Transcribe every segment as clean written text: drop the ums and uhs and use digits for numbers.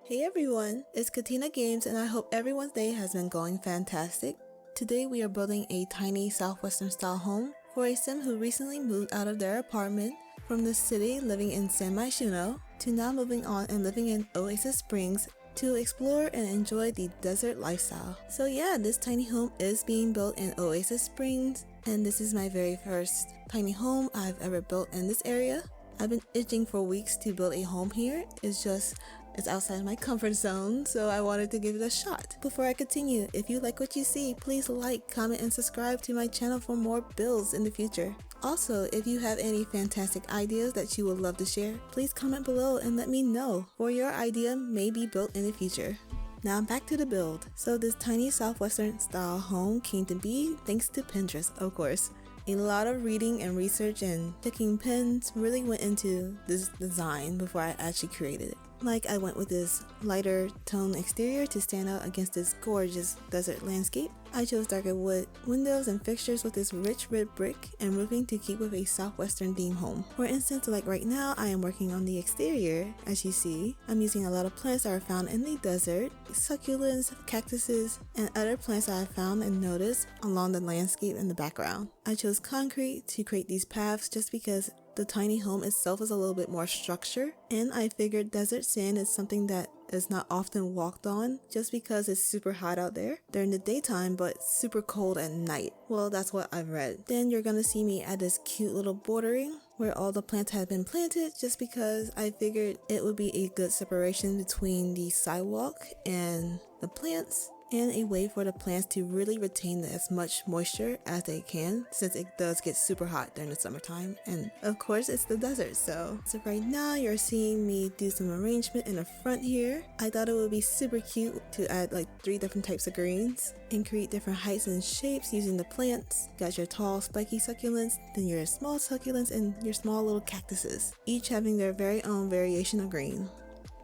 Hey everyone, it's Katina Games and I hope everyone's day has been going fantastic. Today we are building a tiny Southwestern style home for a sim who recently moved out of their apartment from the city living in San Myshuno to now moving on and living in Oasis Springs to explore and enjoy the desert lifestyle. So yeah, this tiny home is being built in Oasis Springs and this is my very first tiny home I've ever built in this area. I've been itching for weeks to build a home here. It's outside my comfort zone, so I wanted to give it a shot. Before I continue, if you like what you see, please like, comment, and subscribe to my channel for more builds in the future. Also, if you have any fantastic ideas that you would love to share, please comment below and let me know, or your idea may be built in the future. Now back to the build. So this tiny Southwestern style home came to be thanks to Pinterest, of course. A lot of reading and research and picking pins really went into this design before I actually created it. Like, I went with this lighter tone exterior to stand out against this gorgeous desert landscape. I chose darker wood windows and fixtures with this rich red brick and roofing to keep with a Southwestern theme home. For instance, like right now, I am working on the exterior. As you see, I'm using a lot of plants that are found in the desert, succulents, cactuses, and other plants that I found and noticed along the landscape in the background. I chose concrete to create these paths just because the tiny home itself is a little bit more structured, and I figured desert sand is something that is not often walked on just because it's super hot out there during the daytime but super cold at night. Well, that's what I've read. Then you're gonna see me add this cute little bordering where all the plants have been planted just because I figured it would be a good separation between the sidewalk and the plants, and a way for the plants to really retain as much moisture as they can since it does get super hot during the summertime, and of course it's the desert. So right now you're seeing me do some arrangement in the front here. I thought it would be super cute to add like 3 different types of greens and create different heights and shapes using the plants. Got your tall spiky succulents, then your small succulents, and your small little cactuses, each having their very own variation of green.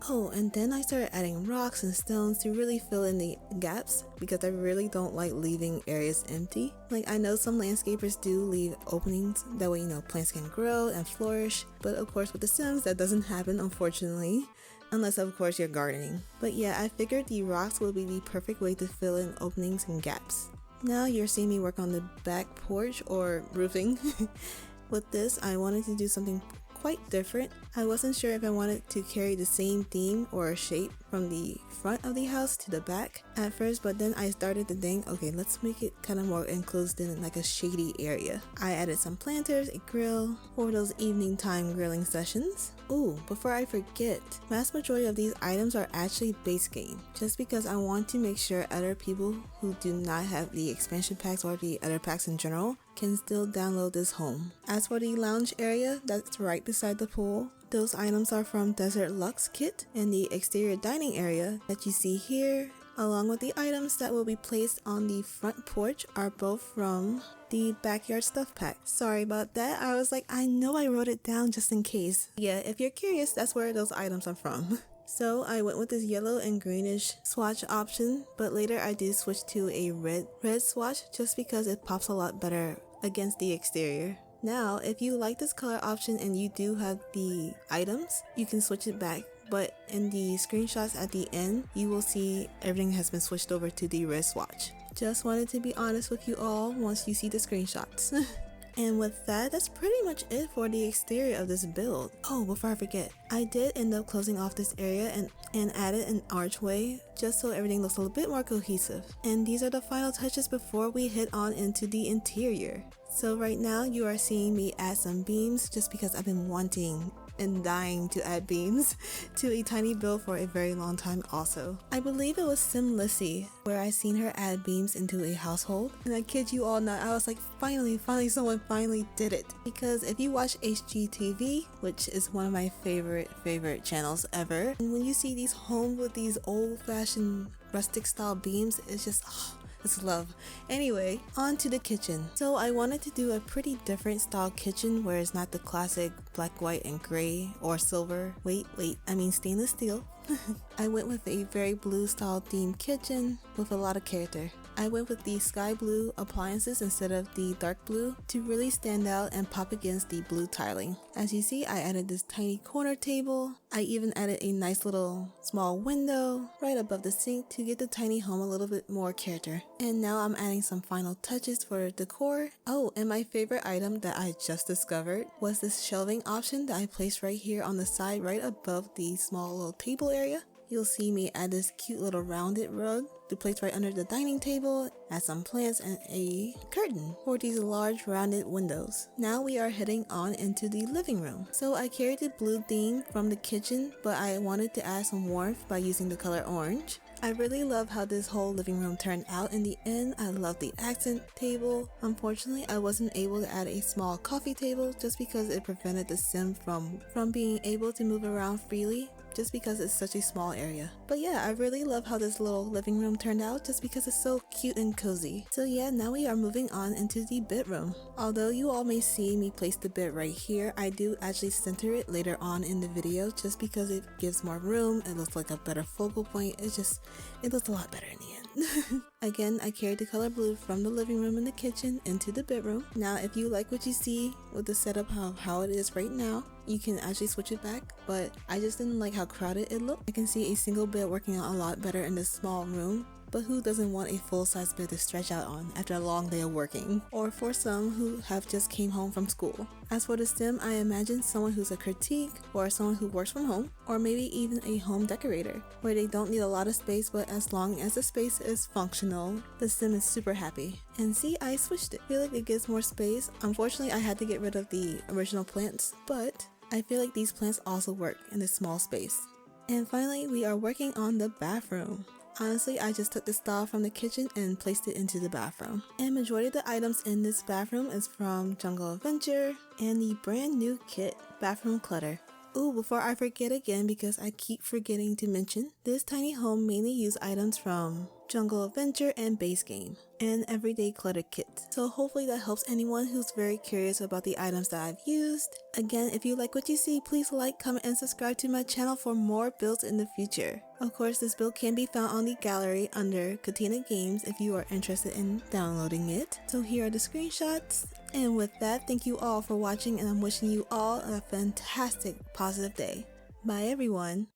Oh, and then I started adding rocks and stones to really fill in the gaps because I really don't like leaving areas empty. Like, I know some landscapers do leave openings, that way plants can grow and flourish, but of course with the Sims that doesn't happen, unfortunately, unless of course you're gardening. But yeah, I figured the rocks would be the perfect way to fill in openings and gaps. Now you're seeing me work on the back porch or roofing. With this, I wanted to do something quite different. I wasn't sure if I wanted to carry the same theme or shape from the front of the house to the back at first, but then I started to think, okay, let's make it kind of more enclosed in like a shady area. I added some planters, a grill for those evening time grilling sessions. Ooh, before I forget, vast majority of these items are actually base game, just because I want to make sure other people who do not have the expansion packs or the other packs in general can still download this home. As for the lounge area that's right beside the pool, those items are from Desert Luxe Kit, and the exterior dining area that you see here, along with the items that will be placed on the front porch, are both from the backyard stuff pack. Sorry about that, I was like, I know I wrote it down just in case. Yeah, if you're curious, that's where those items are from. So I went with this yellow and greenish swatch option, but later I did switch to a red swatch just because it pops a lot better against the exterior. Now, if you like this color option and you do have the items, you can switch it back, but in the screenshots at the end, you will see everything has been switched over to the red swatch. Just wanted to be honest with you all once you see the screenshots. And with that, that's pretty much it for the exterior of this build. Oh, before I forget, I did end up closing off this area and added an archway just so everything looks a little bit more cohesive. And these are the final touches before we head on into the interior. So right now you are seeing me add some beams just because I've been wanting and dying to add beams to a tiny build for a very long time also. I believe it was Sim Lissy where I seen her add beams into a household, and I kid you all not, I was like, finally someone finally did it. Because if you watch HGTV, which is one of my favorite channels ever, and when you see these homes with these old-fashioned rustic style beams, it's just it's love. Anyway, on to the kitchen. So I wanted to do a pretty different style kitchen where it's not the classic black, white, and gray or silver. I mean stainless steel. I went with a very blue style themed kitchen with a lot of character. I went with the sky blue appliances instead of the dark blue to really stand out and pop against the blue tiling. As you see, I added this tiny corner table. I even added a nice little small window right above the sink to give the tiny home a little bit more character. And now I'm adding some final touches for decor. Oh, and my favorite item that I just discovered was this shelving option that I placed right here on the side right above the small little table area. You'll see me add this cute little rounded rug to place right under the dining table, add some plants and a curtain for these large rounded windows. Now we are heading on into the living room. So I carried the blue theme from the kitchen, but I wanted to add some warmth by using the color orange. I really love how this whole living room turned out in the end. I love the accent table. Unfortunately, I wasn't able to add a small coffee table just because it prevented the sim from being able to move around freely, just because it's such a small area. But yeah, I really love how this little living room turned out just because it's so cute and cozy. So yeah, now we are moving on into the bedroom. Although you all may see me place the bed right here, I do actually center it later on in the video just because it gives more room. It looks like a better focal point. It looks a lot better in the end. Again, I carried the color blue from the living room and the kitchen into the bedroom. Now, if you like what you see with the setup of how it is right now, you can actually switch it back, but I just didn't like how crowded it looked. I can see a single bed working out a lot better in this small room. But who doesn't want a full-size bed to stretch out on after a long day of working? Or for some who have just came home from school. As for the sim, I imagine someone who's a critique, or someone who works from home, or maybe even a home decorator, where they don't need a lot of space, but as long as the space is functional, the sim is super happy. And see, I switched it. I feel like it gives more space. Unfortunately, I had to get rid of the original plants, but I feel like these plants also work in this small space. And finally, we are working on the bathroom. Honestly, I just took the style from the kitchen and placed it into the bathroom. And majority of the items in this bathroom is from Jungle Adventure and the brand new kit, Bathroom Clutter. Ooh, before I forget again, because I keep forgetting to mention, this tiny home mainly uses items from Jungle Adventure and Base Game, and Everyday Clutter Kit. So hopefully that helps anyone who's very curious about the items that I've used. Again, if you like what you see, please like, comment, and subscribe to my channel for more builds in the future. Of course, this build can be found on the gallery under Katina Games if you are interested in downloading it. So here are the screenshots. And with that, thank you all for watching, and I'm wishing you all a fantastic, positive day. Bye everyone!